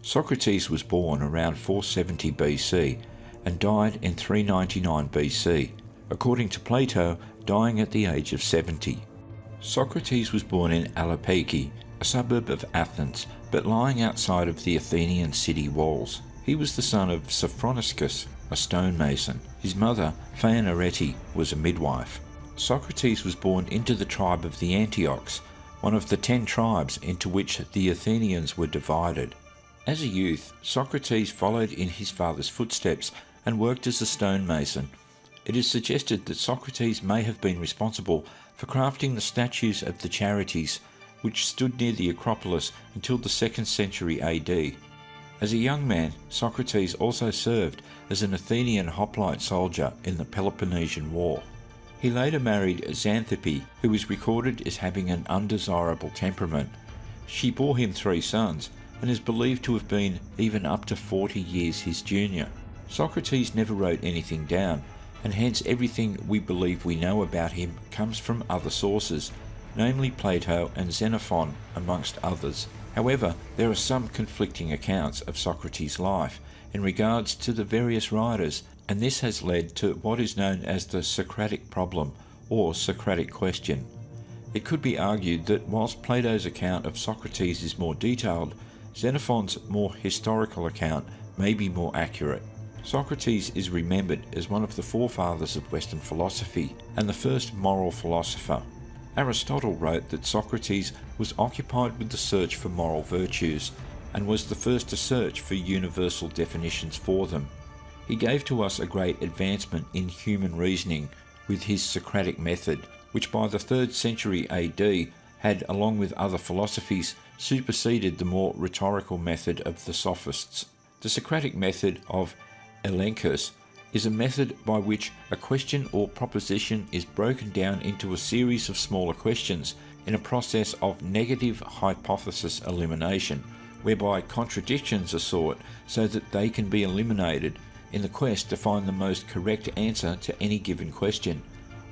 Socrates was born around 470 BC and died in 399 BC, according to Plato, dying at the age of 70. Socrates was born in Alopaki, a suburb of Athens, but lying outside of the Athenian city walls. He was the son of Sophroniscus, a stonemason. His mother, Phaeonarete, was a midwife. Socrates was born into the tribe of the Antiochs, one of the 10 tribes into which the Athenians were divided. As a youth, Socrates followed in his father's footsteps and worked as a stonemason. It is suggested that Socrates may have been responsible for crafting the statues of the Charities, which stood near the Acropolis until the 2nd century AD. As a young man, Socrates also served as an Athenian hoplite soldier in the Peloponnesian War. He later married Xanthippe, who is recorded as having an undesirable temperament. She bore him 3 sons, and is believed to have been even up to 40 years his junior. Socrates never wrote anything down, and hence everything we believe we know about him comes from other sources, namely Plato and Xenophon, amongst others. However, there are some conflicting accounts of Socrates' life in regards to the various writers, and this has led to what is known as the Socratic problem, or Socratic question. It could be argued that whilst Plato's account of Socrates is more detailed, Xenophon's more historical account may be more accurate. Socrates is remembered as one of the forefathers of Western philosophy and the first moral philosopher. Aristotle wrote that Socrates was occupied with the search for moral virtues and was the first to search for universal definitions for them. He gave to us a great advancement in human reasoning with his Socratic method, which by the 3rd century AD had, along with other philosophies, superseded the more rhetorical method of the sophists. The Socratic method of elenchus is a method by which a question or proposition is broken down into a series of smaller questions in a process of negative hypothesis elimination, whereby contradictions are sought so that they can be eliminated in the quest to find the most correct answer to any given question,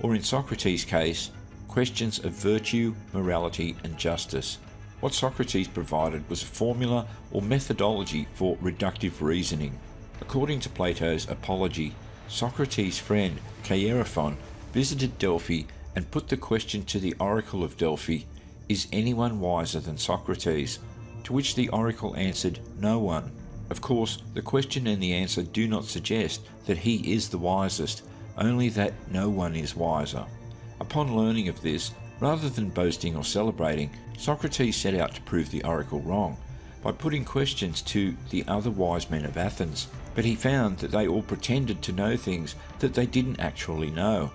or in Socrates' case, questions of virtue, morality and justice. What Socrates provided was a formula or methodology for reductive reasoning. According to Plato's Apology, Socrates' friend Chaerephon visited Delphi and put the question to the oracle of Delphi, "Is anyone wiser than Socrates?" To which the oracle answered, "No one." Of course, the question and the answer do not suggest that he is the wisest, only that no one is wiser. Upon learning of this, rather than boasting or celebrating, Socrates set out to prove the oracle wrong by putting questions to the other wise men of Athens, but he found that they all pretended to know things that they didn't actually know.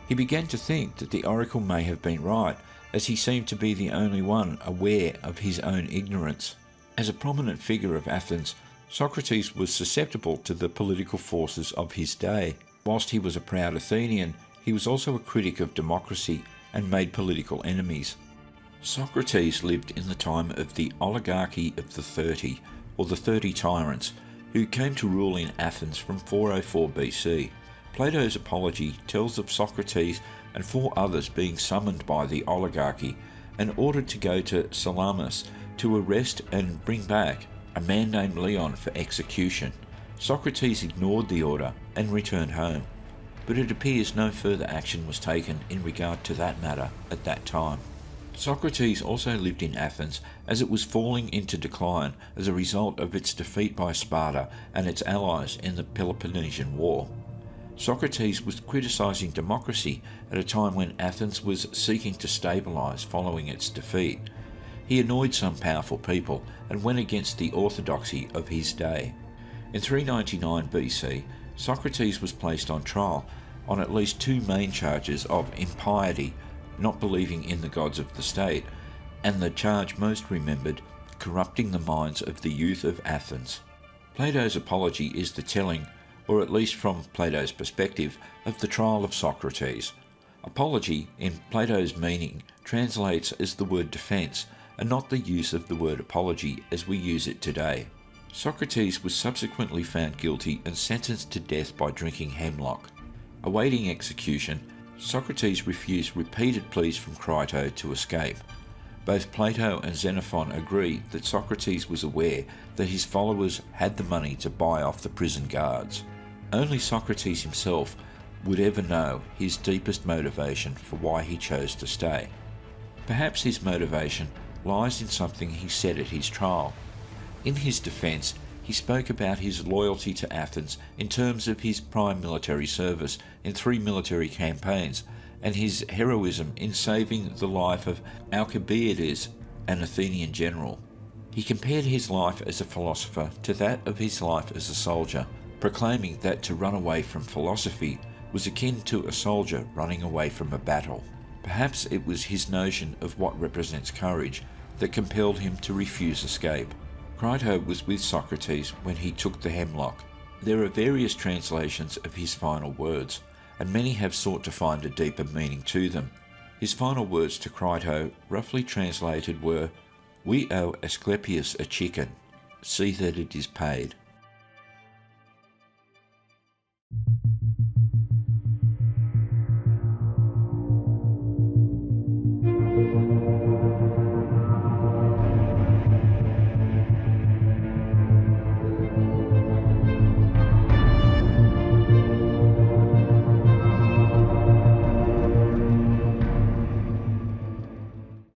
He began to think that the oracle may have been right, as he seemed to be the only one aware of his own ignorance. As a prominent figure of Athens, Socrates was susceptible to the political forces of his day. Whilst he was a proud Athenian, he was also a critic of democracy and made political enemies. Socrates lived in the time of the oligarchy of the 30, or the 30 tyrants, who came to rule in Athens from 404 BC. Plato's Apology tells of Socrates and 4 others being summoned by the oligarchy and ordered to go to Salamis to arrest and bring back a man named Leon for execution. Socrates ignored the order and returned home, but it appears no further action was taken in regard to that matter at that time. Socrates also lived in Athens as it was falling into decline as a result of its defeat by Sparta and its allies in the Peloponnesian War. Socrates was criticising democracy at a time when Athens was seeking to stabilise following its defeat. He annoyed some powerful people and went against the orthodoxy of his day. In 399 BC, Socrates was placed on trial on at least 2 main charges of impiety, not believing in the gods of the state, and the charge most remembered, corrupting the minds of the youth of Athens. Plato's Apology is the telling, or at least from Plato's perspective, of the trial of Socrates. Apology, in Plato's meaning, translates as the word defence, and not the use of the word apology as we use it today. Socrates was subsequently found guilty and sentenced to death by drinking hemlock. Awaiting execution, Socrates refused repeated pleas from Crito to escape. Both Plato and Xenophon agree that Socrates was aware that his followers had the money to buy off the prison guards. Only Socrates himself would ever know his deepest motivation for why he chose to stay. Perhaps his motivation lies in something he said at his trial. In his defence, he spoke about his loyalty to Athens in terms of his prime military service in 3 military campaigns and his heroism in saving the life of Alcibiades, an Athenian general. He compared his life as a philosopher to that of his life as a soldier, proclaiming that to run away from philosophy was akin to a soldier running away from a battle. Perhaps it was his notion of what represents courage that compelled him to refuse escape. Crito was with Socrates when he took the hemlock. There are various translations of his final words, and many have sought to find a deeper meaning to them. His final words to Crito, roughly translated, were, "We owe Asclepius a chicken. See that it is paid."